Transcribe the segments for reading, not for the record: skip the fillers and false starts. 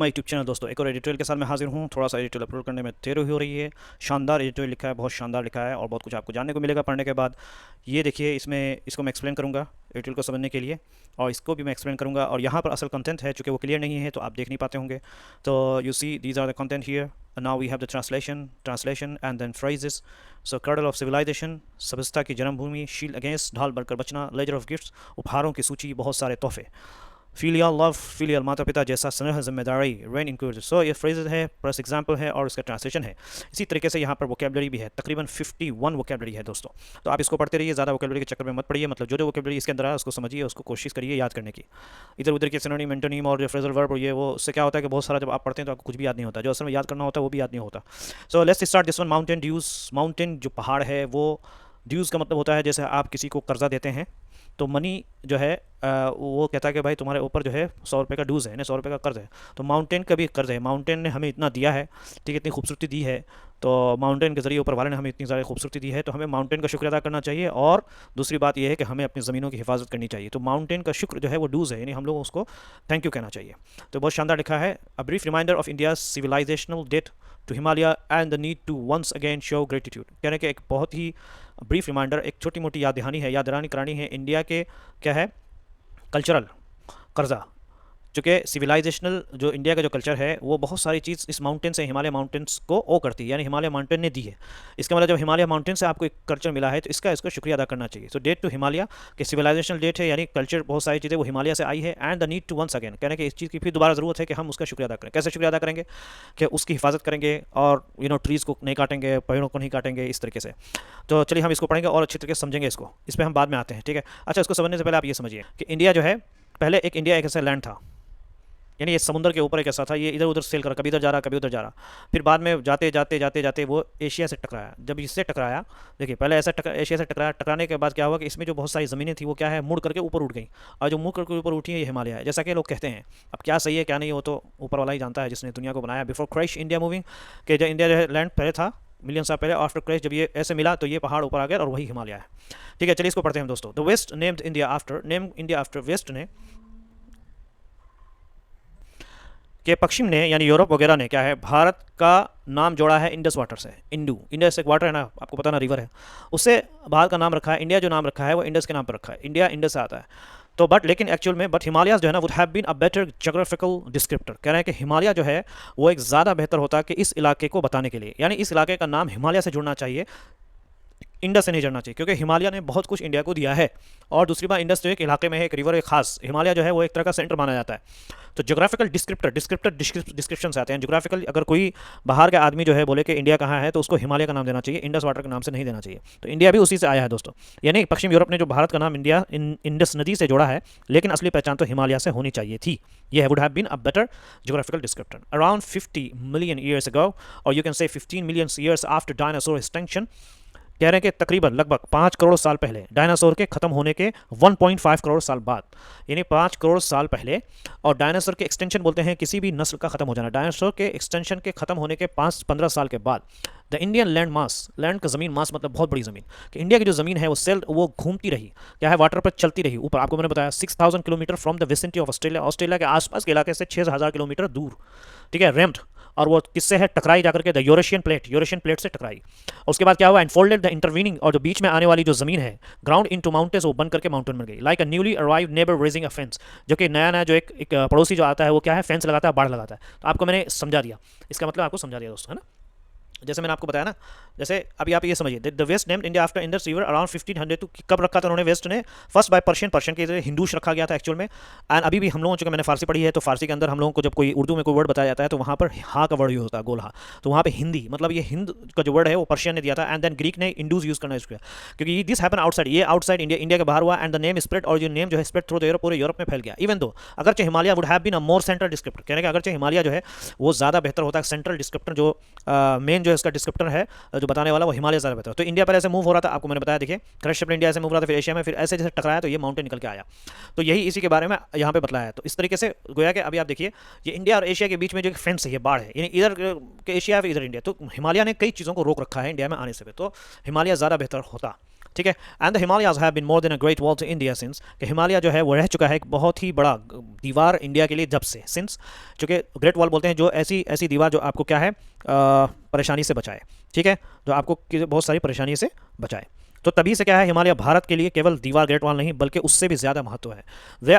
मैं YouTube channel दोस्तों एक और एडिटोरियल के साथ मैं हाजिर हूँ। थोड़ा सा एडिटोरियल अपलोड करने में देर हो रही है। शानदार एडिटोरियल लिखा है, बहुत शानदार लिखा है और बहुत कुछ आपको जानने को मिलेगा पढ़ने के बाद। ये देखिए, इसको मैं एक्सप्लेन करूँगा एडिटोरियल को समझने के लिए, और इसको भी मैं एक्सप्लेन करूँगा। और यहाँ पर असल कंटेंट है, चूँकि वो क्लियर नहीं है तो आप देख नहीं पाते होंगे। तो you see these are the content here. Now we have the translation and then phrases. So cradle of civilization, सभ्यता की जन्मभूमि, शील्ड अगेंस्ट, ढाल बनकर बचना, लेजर ऑफ गिफ्ट्स, उपहारों की सूची, बहुत सारे तोहफे, फीलियल लव, फीलियल माता पिता जैसा स्नेह, जिम्मेदारी, रेन इंक्लूड। सो ये फ्रेजेज है, प्लस एग्जाम्पल है और इसका ट्रांसलेशन है। इसी तरीके से यहाँ पर वोकेबलरी भी है, तकरीबन 51 वोकेबलरी है दोस्तों। तो आप इसको पढ़ते रहिए, ज़्यादा वोकेबलरी के चक्कर में मत पड़िए। मतलब जो वोकेबलरी इसके अंदर है उसको समझिए, उसको कोशिश करिए याद करने की। इधर उधर के सिनोनिम, एंटोनिम और फ्रेजल वर्ब ये वो, उससे क्या होता है कि बहुत सारा जब आप पढ़ते हैं तो आपको कुछ भी याद नहीं होता, जो असल में याद करना होता है वो भी याद नहीं होता। So let's start this one. Mountain dues, mountain जो पहाड़ है वो, ड्यूज़ का मतलब होता है जैसे आप किसी को कर्जा देते हैं तो मनी जो है वो कहता है कि भाई तुम्हारे ऊपर जो है 100 रुपये का ड्यूज़ है ना, 100 रुपये का कर्ज है। तो माउंटेन का भी कर्ज है, माउंटेन ने हमें इतना दिया है, ठीक है, इतनी खूबसूरती दी है। तो माउंटेन के ज़रिए ऊपर वाले ने हमें इतनी ज़्यादा खूबसूरती दी है, तो हमें माउंटेन का शुक्र अदा करना चाहिए। और दूसरी बात यह है कि हमें अपनी ज़मीनों की हिफाजत करनी चाहिए। तो माउंटेन का शुक्र जो है वो ड्यूज़ है, यानी हम लोग उसको थैंक यू कहना चाहिए। तो बहुत शानदार लिखा है। A brief reminder of India civilizational debt to Himalaya and the need to once again show gratitude. कहने के एक बहुत ही ब्रीफ रिमाइंडर, एक छोटी मोटी याद दहानी है, याद दहानी करानी है इंडिया के क्या है कल्चरल कर्जा। चूँकि सिविलाइजेशनल जो इंडिया का जो कल्चर है वो बहुत सारी चीज़ इस माउंटेन से, हिमालय माउंटेन्स को ओ करती है, यानी हिमालय माउंटेन ने दी है। इसका मतलब जब हिमालय माउंटेन से आपको एक कल्चर मिला है तो इसका शुक्रिया अदा करना चाहिए। तो डेट टू हिमालय के सिविलाइजेशनल डेट है, यानी कल्चर बहुत सारी चीज़ें वो हिमालय से आई है। And the need to once again, कहने कि इस चीज़ की फिर दोबारा ज़रूरत है कि हम उसका शुक्रिया अदा करें। कैसे शुक्रिया अदा करेंगे कि उसकी हिफाजत करेंगे और ट्रीज़ को नहीं काटेंगे, पेड़ों को नहीं काटेंगे, इस तरीके से। तो चलिए हम इसको पढ़ेंगे और अच्छी तरीके से समझेंगे इसको, इस पर हम बाद में आते हैं, ठीक है। अच्छा, इसको समझने से पहले आप ये समझिए कि इंडिया जो है, पहले इंडिया एक ऐसा लैंड था, यानी ये समुद्र के ऊपर एक ऐसा था, ये इधर उधर सेल कर कभी इधर जा रहा कभी उधर जा रहा। फिर बाद में जाते जाते जाते जाते वो एशिया से टकराया। जब इससे टकराया, देखिए पहले ऐसा एशिया से टकराया, टकराने के बाद क्या हुआ कि इसमें जो बहुत सारी ज़मीनें थी वो क्या है, मुड़ करके ऊपर उठ गई। और जो मुड़ करके ऊपर उठी है ये हिमालय है, जैसा कि लोग कहते हैं। अब क्या सही है क्या नहीं, वो तो ऊपर वाला ही जानता है जिसने दुनिया को बनाया। बिफोर क्रैश इंडिया मूविंग, कि जो इंडिया जो है लैंड पहले था मिलियन साल पहले, आफ्टर क्रैश जब ये ऐसे मिला तो ये पहाड़ ऊपर आ गया और वही हिमालय है, ठीक है। चलिए इसको पढ़ते हैं हम दोस्तों। The west named India after, name India after west ने, कि पश्चिम ने यानी यूरोप वगैरह ने क्या है भारत का नाम जोड़ा है इंडस वाटर से। इंडस एक वाटर है ना, आपको पता ना, रिवर है, उससे भारत का नाम रखा है। इंडिया जो नाम रखा है वो इंडस के नाम पर रखा है, इंडिया इंडस से आता है। तो बट लेकिन एक्चुअल में हिमालयाज जो है ना would have been a better geographical descriptor. कह रहे हैं कि हिमालय जो है वो एक ज़्यादा बेहतर होता है कि इस इलाके को बताने के लिए, यानी इस इलाके का नाम हिमालय से जुड़ना चाहिए, इंडस से नहीं जुड़ना चाहिए, क्योंकि हिमालय ने बहुत कुछ इंडिया को दिया है। और दूसरी बात, इंडस जो एक इलाके में है, एक रिवर, एक खास, हिमालय जो है वो एक तरह का सेंटर माना जाता है। तो जोग्राफिकल डिस्क्रिप्शन से आते हैं। जोग्राफिकल अगर कोई बाहर का आदमी जो है बोले कि इंडिया कहाँ है तो उसको हिमालय का नाम देना चाहिए, इंडस वाटर के नाम से नहीं देना चाहिए। तो इंडिया भी उसी से आया है दोस्तों, यानी पश्चिम यूरोप ने जो भारत का नाम इंडिया इंडस नदी से जोड़ा है, लेकिन असली पहचान तो हिमालय से होनी चाहिए थी। यह would have been a better geographical descriptor. Around 50 million years ago, और you can say 15 million years after dinosaur extinction, कह रहे हैं कि तकरीबन लगभग 5 करोड़ साल पहले, डायनासोर के खत्म होने के 1.5 करोड़ साल बाद, यानी 5 करोड़ साल पहले। और डायनासोर के एक्सटेंशन बोलते हैं किसी भी नस्ल का खत्म हो जाना, डायनासोर के एक्सटेंशन के खत्म होने के 5-15 साल के बाद the Indian land mass, land का ज़मीन, मास मतलब बहुत बड़ी ज़मीन, कि इंडिया की जो ज़मीन है वो घूमती रही, क्या है, वाटर पर चलती रही ऊपर। आपको मैंने बताया 6000 kilometre from the vicinity of Australia, Australia के आसपास के इलाके से 6000 किलोमीटर दूर, ठीक है, रेम्ड। और वो किससे है, टकराई जाकर के द यूरेशियन प्लेट से टकराई। उसके बाद क्या हुआ, एनफोल्डेड द इंटरवीनिंग, और जो बीच में आने वाली जो जमीन है, ग्राउंड इनटू माउंटेन्स, वो बन करके माउंटेन बन गई। Like a newly arrived neighbour raising a fence, जो कि नया नया जो एक पड़ोसी जो आता है वो क्या है, फेंस लगाता है, बाढ़ लगाता है। तो आपको मैंने समझा दिया, इसका मतलब आपको समझा दिया दोस्तों, है ना। जैसे मैंने आपको बताया ना, जैसे अभी आप ये समझिए, the west named India after Indus river around 1500। तो कब रखा था उन्होंने वेस्ट ने, फर्स्ट बाय पर्शियन, पर्शियन के हिंदूश रखा गया था एक्चुअल में। एंड अभी भी हम लोगों, चूंकि मैंने फारसी पढ़ी है तो फारसी के अंदर हम लोगों को जब कोई उर्दू में कोई वर्ड बताया जाता है तो वहाँ पर हा का वर्ड यूज होता है, गोल हा। तो वहाँ पे हिंदी मतलब ये हिंद का जो वर्ड है वो पर्शियन ने दिया था, एंड देन ग्रीक ने इंडूज यूज करना इसको, क्योंकि दिस हैपन आउटसाइड, ये आउटसाइड इंडिया, इंडिया के बाहर हुआ। एंड द नेम स्प्रेड, और जो नेम जो है स्प्रेड थ्रू द यूरोप, पूरे यूरोप में फैल गया। इवन दो अगरचे Himalaya would have been a more central descriptor, कहने का अगरचे हिमालय जो है वो ज़्यादा बेहतर होता है, सेंट्रल डिस्क्रिप्टर जो मेन जो है इसका डिस्क्रिप्टर है जो बताने वाला, वो हिमालय ज़्यादा बेहतर। तो इंडिया पहले से मूव हो रहा था, आपको मैंने बताया, देखिए क्रश इंडिया से मूव रहा था, फिर एशिया में, फिर ऐसे जैसे टकराया तो ये माउंटेन निकल के आया। तो यही इसी के बारे में यहाँ पे बतलाया है। तो इस तरीके से गोया कि अभी आप देखिए, ये इंडिया और एशिया के बीच में जो फेंस है, ये बाढ़ है, यानी इधर के एशिया फिर इधर इंडिया। तो हिमालय ने कई चीज़ों को रोक रखा है इंडिया में आने से, तो हिमालय ज़्यादा बेहतर होता। ठीक है। And the Himalayas have been more than a great wall to India since, कि हिमालय जो है वो रह चुका है एक बहुत ही बड़ा दीवार इंडिया के लिए जब से, सिंस, चूँकि ग्रेट वॉल बोलते हैं जो ऐसी ऐसी दीवार जो आपको क्या है परेशानी से बचाए, ठीक है, जो आपको बहुत सारी परेशानी से बचाए। तो तभी से क्या है, हिमालय भारत के लिए केवल दीवार ग्रेट वॉल नहीं बल्कि उससे भी ज़्यादा महत्व है। They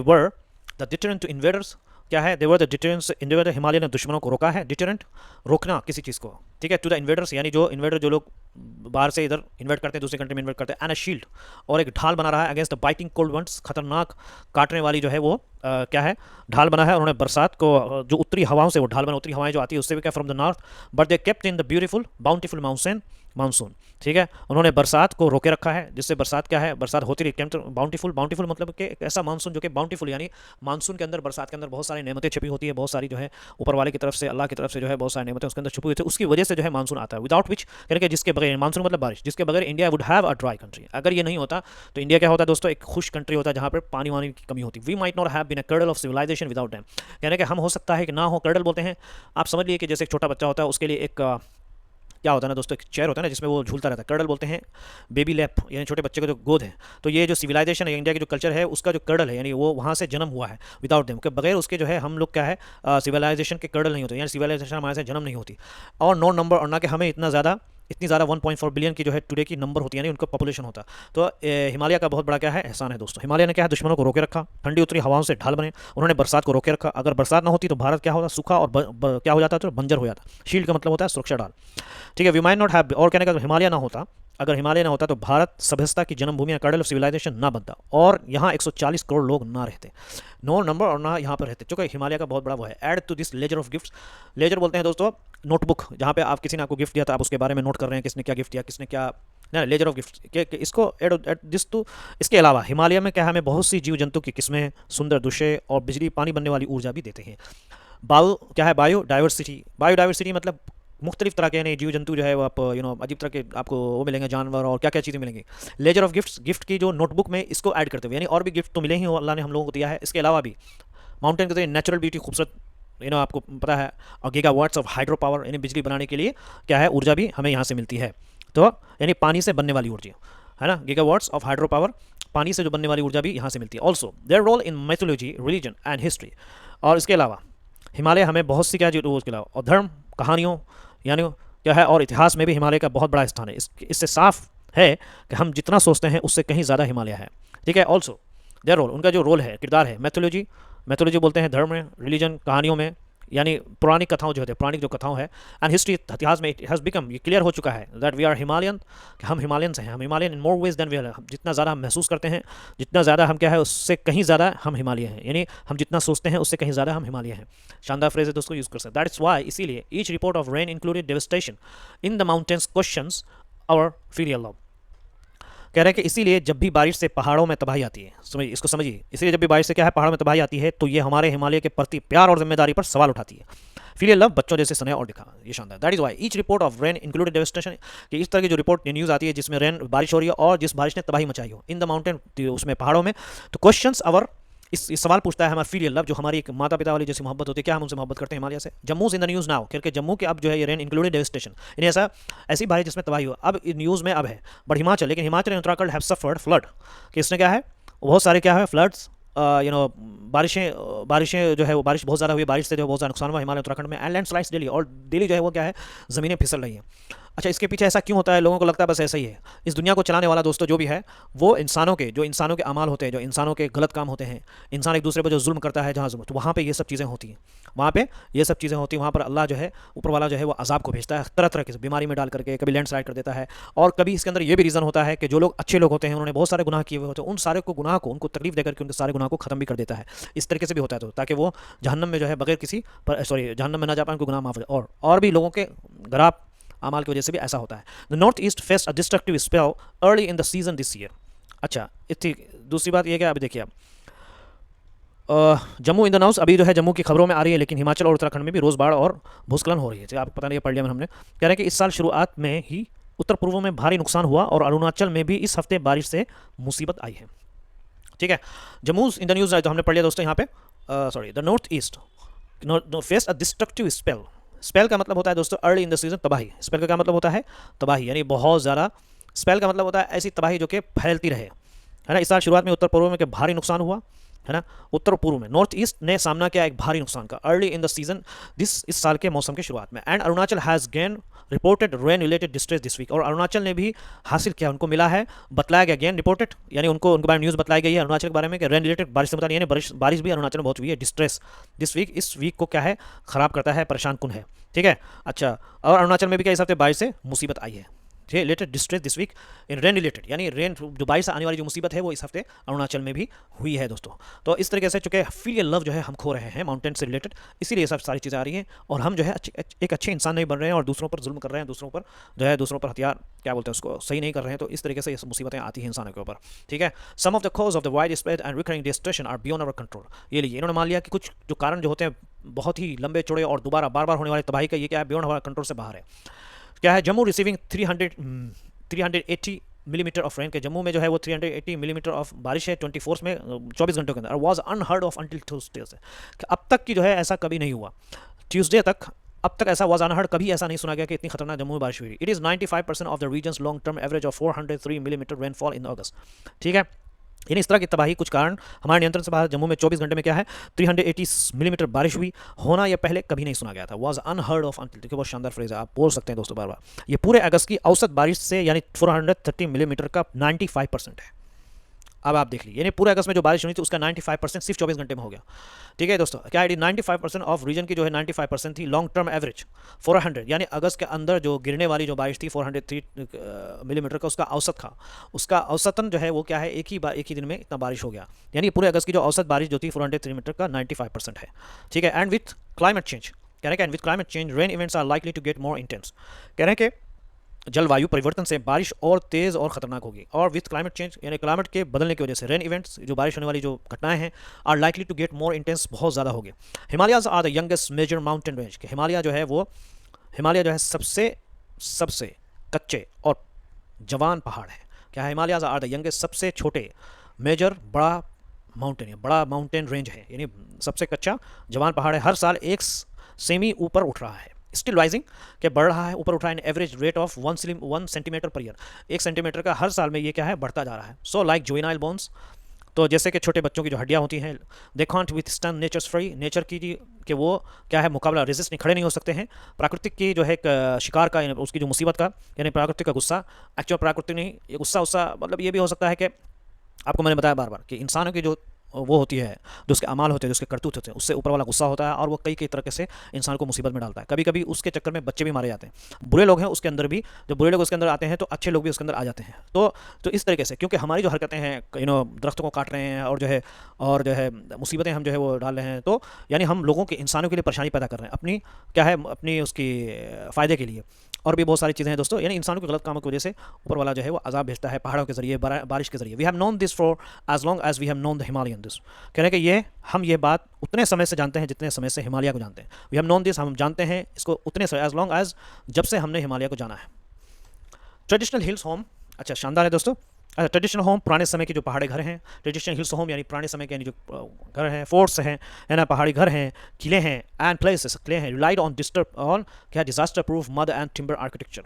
were the deterrent to invaders, क्या है, they were the deterrents invader, Himalaya ने दुश्मनों को रोका है, डिटरेंट रोकना किसी चीज़ को, ठीक है, टू द इन्वेडर्स यानी जो इन्वेडर जो लोग बाहर से इधर इन्वेट करते हैं दूसरी कंट्री में इन्वेट करते हैं, एंड अ शील्ड, और एक ढाल बना रहा है against the biting cold once, खतरनाक काटने वाली जो है वो क्या है ढाल बना है। उन्होंने बरसात को जो उत्तरी हवाओं से, वो ढाल बना उत्तरी हवाएं जो आती है उससे भी क्या, from the north, but they kept in the beautiful bountiful monsoon, ठीक है, उन्होंने बरसात को रोके रखा है, जिससे बरसात क्या है, बरसात होती रही, बाउंटीफुल, बाउंटीफुल मतलब कि एक ऐसा मानसून जो कि बाउंटीफुल, यानी मानसून के अंदर, बरसात के अंदर बहुत सारी नेमतें छिपी होती है, बहुत सारी जो है ऊपर वाले की तरफ से, अल्लाह की तरफ से जो है बहुत सारी नेमतें उसके अंदर छुपी हुई थी, उसकी वजह से जो है मानसून आता है, विदाउट विच, यानी कि जिसके बगैर, मानसून मतलब बारिश, जिसके बगैर India would have a dry country. अगर ये नहीं होता तो इंडिया क्या होता है दोस्तों, एक खुश कंट्री होता है जहाँ पर पानी वानी की कमी होती। We might not have been a cradle of civilization without them, यानी कि हम हो सकता है कि ना हो, कर्डल बोलते हैं, आप समझ लिए कि जैसे एक छोटा बच्चा होता है उसके लिए एक क्या होता है ना दोस्तों, एक चेयर होता है ना जिसमें वो झूलता रहता है, कर्डल बोलते हैं बेबी लैप, यानी छोटे बच्चे का जो गोद है। तो ये जो सिविलाइजेशन है, इंडिया की जो कल्चर है, उसका जो कर्डल है, यानी वो वहाँ से जन्म हुआ है, विदाउट देम, के बगैर उसके जो है हम लोग क्या है सिविलाइजेशन के कर्डल नहीं होते, यानी सिविलाइजेशन हमारे से जन्म नहीं होती। और नो नंबर, और ना कि हमें इतनी ज़्यादा 1.4 बिलियन की जो है टुडे की नंबर होती है, यानी उनका पॉपुलेशन होता। तो हिमालय का बहुत बड़ा क्या है एहसान है दोस्तों। हिमालय ने क्या है दुश्मनों को रोके रखा, ठंडी उतरी हवाओं से ढाल बने, उन्होंने बरसात को रोके रखा। अगर बरसात ना होती तो भारत क्या होता, सूखा और क्या हो जाता, तो बंजर हो जाता। शील्ड का मतलब होता है सुरक्षा डाल, ठीक है। वी माइट नॉट हैव, और कहने का हिमालय ना होता, अगर हिमालय ना होता तो भारत सभ्यता की जन्मभूमि, कर्डल ऑफ सिविलाइजेशन ना बनता, और यहाँ 140 करोड़ लोग ना रहते, नो नंबर, और ना यहाँ पर रहते, चूँकि हिमालय का बहुत बड़ा वो है। Add to this ledger of gifts, ledger बोलते हैं दोस्तों नोटबुक, जहाँ पे आप किसी ने आपको गिफ्ट दिया था, आप उसके बारे में नोट कर रहे हैं किसने क्या गिफ्ट दिया, किसने क्या, ना लेजर ऑफ गिफ्ट के इसको एड दिस टू। इसके अलावा हिमालय में क्या हमें बहुत सी जीव जंतु की किस्में, सुंदर दृश्य और बिजली पानी बनने वाली ऊर्जा भी देते हैं। क्या है, बायोडाइवर्सिटी, बायोडाइवर्सिटी मतलब मुख्तलिफ तरह के यानी जीव जंतु जो है वो आप अजीब तरह के आपको वो मिलेंगे, जानवर और क्या क्या चीज़ें मिलेंगी। लेजर ऑफ गिफ्ट्स, गिफ्ट की जो नोटबुक में इसको ऐड करते हुए, यानी और भी गिफ्ट तो मिले ही अल्लाह ने हम लोगों को दिया है, इसके अलावा भी माउंटेन के नेचुरल ब्यूटी, खूबसूरत, आपको पता है, और गीगावाट्स ऑफ हाइड्रो पावर, यानी बिजली बनाने के लिए क्या है ऊर्जा भी हमें यहाँ से मिलती है। तो यानी पानी से बनने वाली ऊर्जा है ना, गीगावाट्स ऑफ हाइड्रो पावर, पानी से जो बनने वाली ऊर्जा भी यहाँ से मिलती है। Also their role in mythology, religion and history, और इसके अलावा हिमालय हमें बहुत सी क्या जो उसके अलावा, और धर्म, कहानियों, यानी क्या है, और इतिहास में भी हिमालय का बहुत बड़ा स्थान है। इससे साफ है कि हम जितना सोचते हैं उससे कहीं ज़्यादा हिमालय है, ठीक है। ऑल्सो देयर रोल, उनका जो रोल है, किरदार है, मैथोलॉजी, मैथोलॉजी बोलते हैं धर्म में, रिलीजन कहानियों में, यानी पुरानी कथाओं जो होते हैं, पौराणिक जो कथाओं है, एंड हिस्ट्री इतिहास में, इट हैज़ बिकम, ये क्लियर हो चुका है दैट वी आर हिमालयन, कि हम हिमालयंस हैं, हम Himalayan in more ways than we are, जितना ज़्यादा हम महसूस करते हैं, जितना ज़्यादा हम क्या है उससे कहीं ज़्यादा हम हिमालय हैं, यानी हम जितना सोचते हैं उससे कहीं ज़्यादा हम हिमालय हैं। शानदार फ्रेज है दोस्तों, यूज़ कर सकते हैं। दैट इज़ वाई, इसीलिए each report of rain included devastation in the mountains questions our filial love, कह रहे हैं कि इसीलिए जब भी बारिश से पहाड़ों में तबाही आती है, समझिए इसको समझिए, इसीलिए जब भी बारिश से क्या है पहाड़ों में तबाही आती है तो ये हमारे हिमालय के प्रति प्यार और जिम्मेदारी पर सवाल उठाती है। फीलियल लव, बच्चों जैसे स्नेह और दिखा, ये शानदार। That is why each report of rain included devastation, कि इस तरह की जो रिपोर्ट न्यूज़ आती है जिसमें रेन बारिश हो रही है और जिस बारिश ने तबाही मचाई हो इन द माउंटेन, उसमें पहाड़ों में, तो क्वेश्चंस अवर, इस सवाल पूछता है हमारा फीलियल लव, जो हमारी एक माता पिता वाली जैसी मोहब्बत होती है, क्या हम उनसे मोहब्बत करते हैं हिमालय से। Jammu in the news now, क्योंकि जम्मू के अब जो है ये रेन इंक्लूडेड डेवस्टेशन, यानी ऐसी बारिश जिसमें तबाही हो, अब न्यूज़ में अब है। बट हिमाचल, लेकिन Himachal and Uttarakhand have suffered flood, कि इसने क्या है बहुत सारे क्या है फ्लड्स, बारिशें जो है वो बारिश बहुत ज़्यादा हुई, बारिश से जो बहुत ज़्यादा नुकसान हुआ हिमालय उत्तराखंड में, एंड लैंडस्लाइड्स डेली, और डेली जो है वो क्या है ज़मीनें फिसल रही हैं। अच्छा, इसके पीछे ऐसा क्यों होता है? लोगों को लगता है बस ऐसा ही है। इस दुनिया को चलाने वाला दोस्तों जो भी है वो इंसानों के अमाल होते हैं, जो इंसानों के गलत काम होते हैं, इंसान एक दूसरे पर जो जुल्म करता है, जहाँ जुल्म, तो वहाँ पे ये सब चीज़ें होती हैं, वहाँ पे ये सब चीज़ें होती हैं। वहाँ पर अल्लाह जो है ऊपर वाला जो है वो अजाब को भेजता है, तरह तरह की बीमारी में डाल करके, कभी लैंडस्लाइड कर देता है, और कभी इसके अंदर ये भी रीज़न होता है कि जो लोग अच्छे लोग होते हैं उन्होंने बहुत सारे गुनाह किए हुए होते हैं, उन सारे को गुनाह को उनको तकलीफ देकर के उनके सारे गुनाह को खत्म भी कर देता है। इस तरीके से भी होता है, तो ताकि वो जहन्नम में जो है बगैर किसी जहन्नम में ना जा पाए, उनको गुनाह माफ हो जाए। और भी लोगों के खराब अमाल की वजह से भी ऐसा होता है। The north east faced a destructive spell early in the season this year. अच्छा, ठीक, दूसरी बात यह क्या, अभी देखिए जम्मू इन द न्यूज़, अभी जो है जम्मू की खबरों में आ रही है, लेकिन हिमाचल और उत्तराखंड में भी रोज़ बाढ़ और भूस्खलन हो रही है। आप पता नहीं पढ़ लिया हमने, कह रहे हैं कि इस साल शुरुआत में ही उत्तर पूर्व में भारी नुकसान हुआ और अरुणाचल में भी इस हफ्ते बारिश से मुसीबत आई है। ठीक है, जम्मू इन द न्यूज़ जो हमने पढ़ लिया दोस्तों यहाँ पे, the north east faced a destructive spell. Spell का मतलब होता है दोस्तों अर्ली इन द सीजन, तबाही। स्पेल का क्या मतलब होता है? तबाही, यानी बहुत ज़्यादा स्पेल का मतलब होता है ऐसी तबाही जो कि फैलती रहे, है ना। इस साल शुरुआत में उत्तर पूर्व में के भारी नुकसान हुआ, है ना। उत्तर पूर्व में नॉर्थ ईस्ट ने सामना किया एक भारी नुकसान का early in the season this, इस साल के मौसम की शुरुआत में। And Arunachal has gain reported rain related distress this week, और अरुणाचल ने भी हासिल किया, उनको मिला है, बतलाया गया, गेन रिपोर्टेड यानी उनको उनके बारे में न्यूज़ बताई गई है अरुणाचल के बारे में कि रेन रिलेटेड बारिश से बताया, यानी बारिश भी अरुणाचल में बहुत हुई है। डिस्ट्रेस दिस वीक, इस वीक को क्या है, खराब करता है, परेशान कुन है, ठीक है। अच्छा, और अरुणाचल में भी क्या इस हफ्ते बारिश से मुसीबत आई है, related distress this week in rain related, यानी रेन जो बारिश से आने वाली जो मुसीबत है वो इस हफ्ते अरुणाचल में भी हुई है दोस्तों। तो इस तरीके से चूंकि फीलियल लव जो है हम खो रहे हैं माउंटेन से रिलेटेड, इसीलिए सब सारी चीज़ें आ रही हैं, और हम जो है एक अच्छे इंसान नहीं बन रहे हैं और दूसरों पर जुल्म कर रहे हैं, दूसरों पर जो है दूसरों पर हथियार क्या बोलते हैं उसको सही नहीं कर रहे हैं, तो इस तरीके से मुसीबतें आती हैं इंसानों के ऊपर, ठीक है। Some of the cause of the widespread and recurring devastation are beyond our control, ये लीजिए इन्होंने मान लिया कि कुछ जो कारण जो होते हैं बहुत ही लंबे चौड़े और दोबारा बार बार होने वाली तबाही का, ये क्या है, बियॉन्ड हमारा कंट्रोल से बाहर है। क्या है, Jammu receiving 380 millimetre of rain, के जम्मू में जो है वो 380 मिलीमीटर ऑफ बारिश है 24 में 24 घंटों के अंदर, was unheard of until Tuesday, से अब तक की जो है ऐसा कभी नहीं हुआ, ट्यूसडे तक अब तक ऐसा वाज अनहर्ड, कभी ऐसा नहीं सुना गया कि इतनी खतरनाक जम्मू में बारिश हुई। It is 95% of the regions long term average of 403 millimetre rainfall in August, ठीक है। यानी इस तरह की तबाही कुछ कारण हमारे नियंत्रण से बाहर, जम्मू में 24 घंटे में क्या है 380 मिलीमीटर बारिश हुई, होना यह पहले कभी नहीं सुना गया था, वाज अनहर्ड ऑफ अंटिल, देखिए बहुत शानदार फ्रेज है, आप बोल सकते हैं दोस्तों बार बार। ये पूरे अगस्त की औसत बारिश से यानी 430 मिलीमीटर का 95% है। अब आप देख लीजिए, यानी पूरे अगस्त में जो बारिश हुई थी उसका 95% सिर्फ 24 घंटे में हो गया, ठीक है दोस्तों। क्या है, 95% ऑफ रीजन की जो है 95% थी, लॉन्ग टर्म एवरेज 400, यानी अगस्त के अंदर जो गिरने वाली जो बारिश थी 403 मिलीमीटर का, उसका औसत था, उसका औसतन जो है वो क्या है एक ही दिन में इतना बारिश हो गया, यानी पूरे अगस्त की जो औसत बारिश जो थी 403 मीटर का 95% है, ठीक है। एंड विथ क्लाइमेट चेंज, कह रहे हैं with climate change rain events are likely to get more intense, कह रहे हैं कि जलवायु परिवर्तन से बारिश और तेज़ और ख़तरनाक होगी, और विथ क्लाइमेट चेंज यानी क्लाइमेट के बदलने की वजह से रेन इवेंट्स जो बारिश होने वाली जो घटनाएं हैं are likely to get more intense, बहुत ज़्यादा होगी। Himalayas are the youngest major mountain range, के हिमालय जो है वो हिमालय जो है सबसे सबसे कच्चे और जवान पहाड़ है। क्या है, हिमालयाज आर द यंगेस्ट सबसे छोटे मेजर बड़ा माउंटेन है, बड़ा माउंटेन रेंज है, यानी सबसे कच्चा जवान पहाड़ है, हर साल एक सेमी ऊपर उठ रहा है, स्टिल राइजिंग के बढ़ रहा है, ऊपर उठा है, average rate of 1 centimetre per year, 1 centimetre का हर साल में ये क्या है बढ़ता जा रहा है। सो लाइक जुवेनाइल बोन्स, तो जैसे कि छोटे बच्चों की जो हड्डियाँ होती हैं, they can't withstand nature's fury, nature की कि वो क्या है मुकाबला रेजिस्ट नहीं, खड़े नहीं हो सकते हैं प्राकृतिक की जो है शिकार का, उसकी जो मुसीबत का, यानी प्राकृतिक का गुस्सा, एक्चुअल प्राकृतिक नहीं, ये गुस्सा मतलब ये भी हो सकता है कि आपको मैंने बताया बार बार कि इंसानों की जो वो होती है, जो उसके अमाल होते हैं, जो उसके करतूत होते हैं, उससे ऊपर वाला गुस्सा होता है, और वो कई कई तरह से इंसान को मुसीबत में डालता है। कभी कभी उसके चक्कर में बच्चे भी मारे जाते हैं, बुरे लोग हैं उसके अंदर भी, जब बुरे लोग उसके अंदर आते हैं तो अच्छे लोग भी उसके अंदर आ जाते हैं। तो इस तरीके से क्योंकि हमारी जो हरकतें हैं, दरख्तों को काट रहे हैं और जो है मुसीबतें हम जो है वो डाल रहे हैं, तो यानी हम लोगों के इंसानों के लिए परेशानी पैदा कर रहे हैं अपनी क्या है अपनी उसकी फ़ायदे के लिए, और भी बहुत सारी चीज़ें हैं दोस्तों, यानी इंसानों के गलत कामों की वजह से ऊपर वाला जो है वो अजाब भेजता है पहाड़ों के जरिए, बारिश के जरिए। We have known this for as long as we have known the Himalayan this, कह रहे हैं कि हम ये बात उतने समय से जानते हैं जितने समय से हिमालय को जानते हैं। वी हैव नोन दिस, हम जानते हैं इसको उतने समय एज लॉन्ग एज जब से हमने हिमालय को जाना है। ट्रेडिशनल हिल्स होम, अच्छा शानदार है दोस्तों। अच्छा, ट्रेडिशनल होम पुराने समय के जो पहाड़ी घर हैं, ट्रेडिशनल हिल्स होम यानी पुराने समय के यानी जो घर हैं, फोर्ट्स हैं, है ना, पहाड़ी घर हैं, किले हैं, एंड प्लेसेस किले हैं, रिलाइड ऑन क्या disaster proof mud and timber architecture,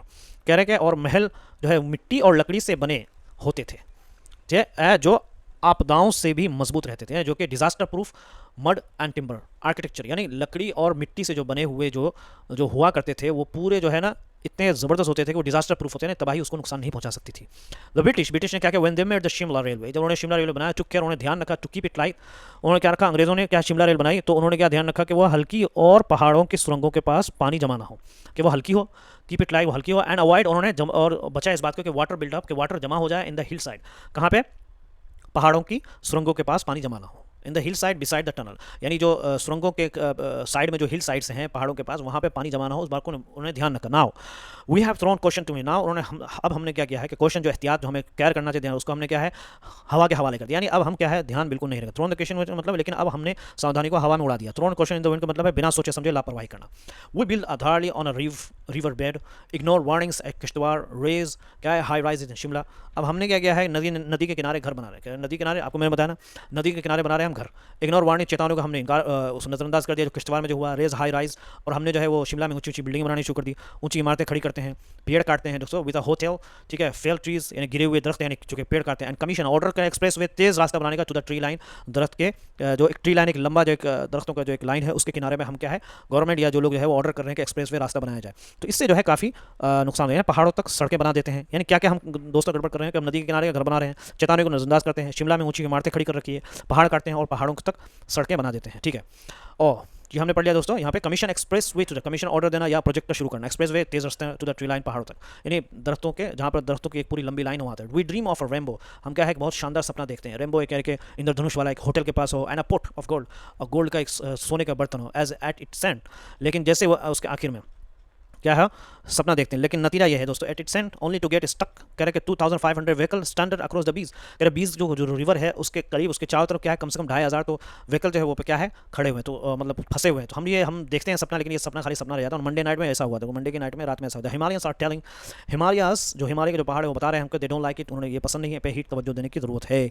कह रहे हैं और महल जो है मिट्टी और लकड़ी से बने होते थे, जो आपदाओं से भी मजबूत रहते थे, जो कि disaster proof mud and timber architecture यानी लकड़ी और मिट्टी से जो बने हुए जो हुआ करते थे, वो पूरे जो है ना इतने ज़बरदस्त होते थे कि वो डिजास्टर प्रूफ होते हैं, तबाही उसको नुकसान नहीं पहुंचा सकती थी। द ब्रिटिश ने क्या किया, when they made the Shimla railway, जब उन्होंने शिमला रेलवे बनाया, टुक केयर, उन्होंने ध्यान रखा, टू कीप इट लाइट, उन्होंने क्या रखा, अंग्रेजों ने क्या शिमला रेल बनाई तो उन्होंने क्या ध्यान रखा कि वह हल्की और पहाड़ों की सुरंगों के पास पानी जमा ना हो, कि वो हल्की हो, कीप इट लाइट वो हल्की हो, एंड अवॉइड उन्होंने और बचा इस बात को कि वाटर बिल्डअप के वाटर जमा हो जाए इन द हिल साइड, कहाँ पे, पहाड़ों की सुरंगों के पास पानी जमा ना हो, in the hill side beside the tunnel, यानी जो सुरंगों के साइड में जो हिल साइड्स हैं पहाड़ों के पास, वहाँ पे पानी जमा ना हो, उस बात को उन्होंने ध्यान रखा। Now we have thrown question to me, now अब हमने क्या किया है कि क्वेश्चन जो एहतियात जो हमें केयर करना चाहिए उसको हमने क्या है हवा के हवाले कर दिया, यानी अब हम क्या है ध्यान बिल्कुल नहीं रखा। थ्रोन द क्वेश्चन मतलब, लेकिन अब हमने सावधानी को हवा में उड़ा दिया। Thrown caution in the wind का मतलब है बिना सोचे समझे लापरवाही करना। We build utterly on a river bed, ignore warnings at Kishtwar, raise क्या है हाई राइज इन शिमला। अब हमने क्या किया है, नदी के किनारे घर बना रहे हैं, नदी किनारे आपको मैंने बताया ना, नदी के किनारे बना रहे हैं हम घर। इग्नोर वार्निंग, चेतावनी को हमने इनकार उस नज़रअंदाज कर दिया जो किश्तवाड़ में जो हुआ। रेज हाई राइज, और हमने जो है वो शिमला में ऊंची ऊंची बिल्डिंग बनानी शुरू कर दी, ऊंची इमारतें खड़ी करते हैं, पेड़ काटते हैं दोस्तों विद अ होटल, ठीक है, फेल ट्रीज यानी गिरे हुए दरख्त यानी जो कि पेड़ काटते हैं। एंड कमीशन ऑर्डर का एक्सप्रेस वे तेज़ रास्ता बनाने का टू द ट्री लाइन, दरख्त के जो एक ट्री लाइन, एक लंबा जो एक दरख्तों का जो एक लाइन है उसके किनारे में हम क्या है गवर्नमेंट या जो लोग जो है वो ऑर्डर कर रहे हैं कि एक्सप्रेस वे रास्ता बनाया जाए। तो इससे जो है काफ़ी नुकसान है। पहाड़ों तक सड़कें बना देते हैं, यानी क्या क्या हम दोस्तों गड़बड़ कर रहे हैं कि हम नदी के किनारे घर बना रहे हैं, चेतावनी को नजरअंदाज करते हैं, शिमला में ऊंची इमारतें खड़ी कर रखी है, पहाड़ काटते हैं और पहाड़ों तक सड़कें बना देते हैं, ठीक है। और ये हमने पढ़ लिया दोस्तों यहाँ पे commission express way to the, commission order देना या प्रोजेक्ट का शुरू करना, एक्सप्रेस वे तेज रास्ते टू द ट्री लाइन पहाड़ों तक, यानी दरख्तों के जहाँ पर दरख्तों की एक पूरी लंबी लाइन हुआ था। We dream of a rainbow, हम क्या है एक बहुत शानदार सपना देखते हैं। रेम्बो एक करके इंद्रधनुष वाला एक होटल के पास हो, and a pot of gold, और गोल्ड का एक सोने का बर्तन हो, एज एट इट सेंट, लेकिन जैसे वो उसके आखिर में क्या है सपना देखते हैं, लेकिन नतीजा ये है दोस्तों at it cent only to get stuck, कह रहे कि 2500 vehicle standard across the beach, कह रहे बीच जो रिवर है उसके करीब उसके चारों तरफ क्या है कम से कम 2500 तो व्हीकल जो है वो पे क्या है खड़े हुए हैं, तो मतलब फंसे हुए हैं। तो हम देखते हैं सपना, लेकिन ये सपना खाली सपना रह जाता है। और मंडे नाइट में ऐसा हुआ था, मंडे की नाइट में रात में ऐसा हुआ था। हिमालयंस आर टेलिंग, हिमालयास जो हिमालय के जो पहाड़ है वो बता रहे हैं हमको दे डोंट लाइक इट, उन्हें ये पसंद नहीं है, पे हीट तवज्जो देने की जरूरत है।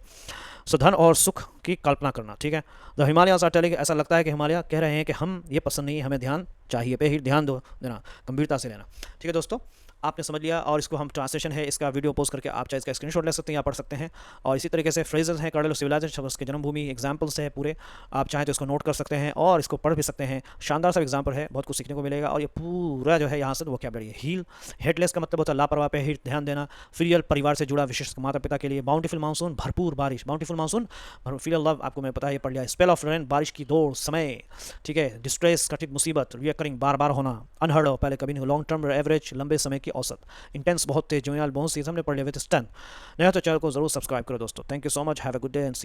सो धन और सुख की कल्पना करना, ठीक है। द हिमालयास आर टेलिंग, ऐसा लगता है कि हिमालय कह रहे हैं कि हम ये पसंद नहीं है, हमें ध्यान चाहिए, पे हीट ध्यान दो देना, गंभीरता से लेना, ठीक है दोस्तों। आपने समझ लिया, और इसको हम ट्रांसलेशन है इसका वीडियो पोस्ट करके आप चाहे इसका स्क्रीनशॉट ले सकते हैं या पढ़ सकते हैं। और इसी तरीके से फ्रेजेस हैं कर्नल सिविलाइजेशन उसके जन्मभूमि, एग्जाम्पल्स है पूरे, आप चाहें तो इसको नोट कर सकते हैं और इसको पढ़ भी सकते हैं। शानदार सा एग्जाम्पल है, बहुत कुछ सीखने को मिलेगा। और ये पूरा जो है यहाँ से वो क्या बढ़िए हील, हेडलेस का मतलब होता है लापरवाह पे हीट ध्यान देना, फिलियल परिवार से जुड़ा विशेष माता पिता के लिए, बाउंटीफुल मानसून भरपूर बारिश, बाउंटीफुल मानसून फिलियल लव आपको मैं पता है ये पढ़ लिया, स्पेल ऑफ रेन बारिश की दौड़ समय, ठीक है, डिस्ट्रेस कठिन मुसीबत, रिकरिंग बार बार होना, अनहर्ड ऑफ पहले कभी नहीं, लॉन्ग टर्म एवरेज लंबे समय की औसत, इंटेंस बहुत तेज, जोयाल बहुत सी हमने पढ़ लिया विद स्टन। नहीं तो चैनल को जरूर सब्सक्राइब करो दोस्तों। Thank you so much, have a good day and C